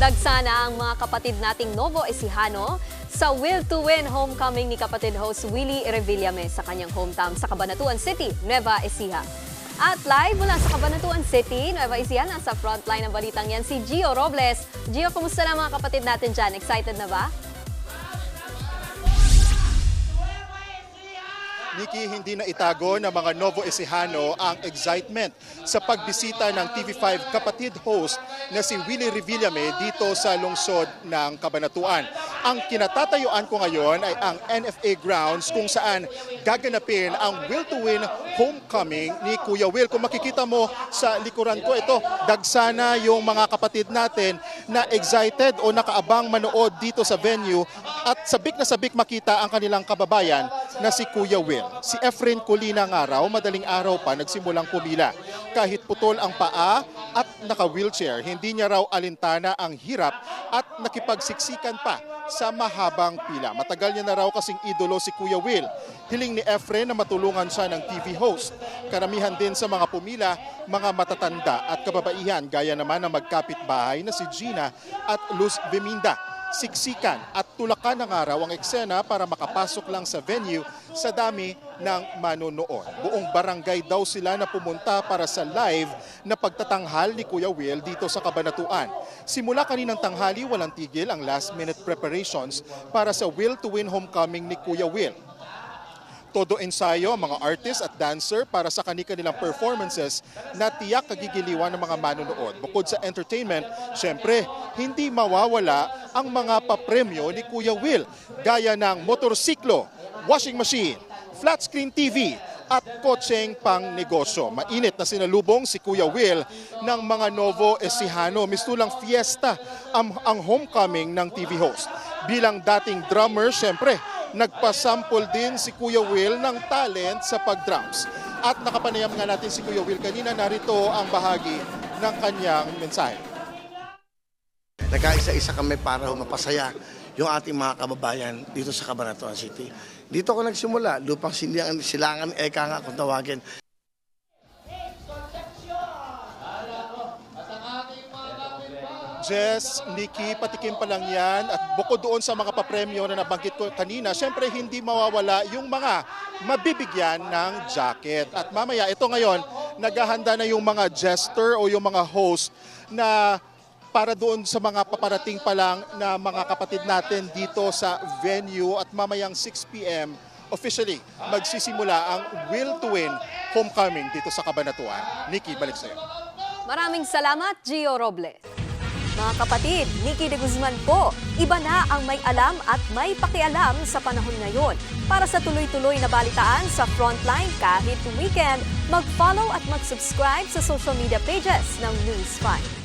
Dagsana ang mga kapatid nating Novo Ecijano sa Will to Win homecoming ni kapatid host Willie Revillame sa kanyang hometown sa Cabanatuan City, Nueva Ecija. At live mula sa Cabanatuan City, Nueva Ecija, nasa frontline ng balitang yan si Gio Robles. Gio, kumusta na mga kapatid natin dyan? Excited na ba? Nikki, hindi na itago ng mga Novo Ecijano ang excitement sa pagbisita ng TV5 kapatid host na si Willie Revillame dito sa lungsod ng Cabanatuan. Ang kinatatayuan ko ngayon ay ang NFA grounds kung saan gaganapin ang Will to Win homecoming ni Kuya Will. Kung makikita mo sa likuran ko, ito, dagsana yung mga kapatid natin na excited o nakaabang manood dito sa venue at sabik na sabik makita ang kanilang kababayan na si Kuya Will. Si Efren Colina nga raw, madaling araw pa nagsimulang pumila. Kahit putol ang paa at naka-wheelchair, hindi niya raw alintana ang hirap at nakipagsiksikan pa sa mahabang pila. Matagal niya na raw kasing idolo si Kuya Will. Hiling ni Efren na matulungan siya ng TV host. Karamihan din sa mga pumila, mga matatanda at kababaihan gaya naman ng magkapitbahay na si Gina at Luz Beminda. Siksikan at tulakan ng araw ang eksena para makapasok lang sa venue sa dami ng manonood. Buong barangay daw sila na pumunta para sa live na pagtatanghal ni Kuya Will dito sa Cabanatuan. Simula kaninang tanghali, walang tigil ang last-minute preparations para sa Will to Win homecoming ni Kuya Will. Todo ensayo ang mga artist at dancer para sa kanilang performances na tiyak kagigiliwan ng mga manonood. Bukod sa entertainment, syempre, hindi mawawala ang mga papremyo ni Kuya Will gaya ng motorsiklo, washing machine, flat screen TV at kotseng pang negosyo. Mainit na sinalubong si Kuya Will ng mga Novo Ecijano. Mistulang fiesta ang homecoming ng TV host. Bilang dating drummer, syempre, nagpasample din si Kuya Will ng talent sa pag-drums. At nakapanayam nga natin si Kuya Will kanina, narito ang bahagi ng kanyang mensahe. Nagkaisa-isa kami para mapasaya yung ating mga kababayan dito sa Cabanatuan City. Dito ako nagsimula, lupang silangan eka nga kung tawagin. Jess, Nikki, patikim pa lang yan. At bukod doon sa mga papremyo na nabanggit ko kanina, syempre hindi mawawala yung mga mabibigyan ng jacket. At mamaya, ito ngayon, naghahanda na yung mga jester o yung mga host na para doon sa mga paparating pa lang na mga kapatid natin dito sa venue. At mamayang 6 p.m. officially magsisimula ang Will to Win homecoming dito sa Cabanatuan. Nikki, balik sa'yo. Maraming salamat, Gio Robles. Mga kapatid, Nikki de Guzman po, iba na ang may alam at may pakialam sa panahon ngayon. Para sa tuloy-tuloy na balitaan sa Frontline kahit weekend, mag-follow at mag-subscribe sa social media pages ng News 5.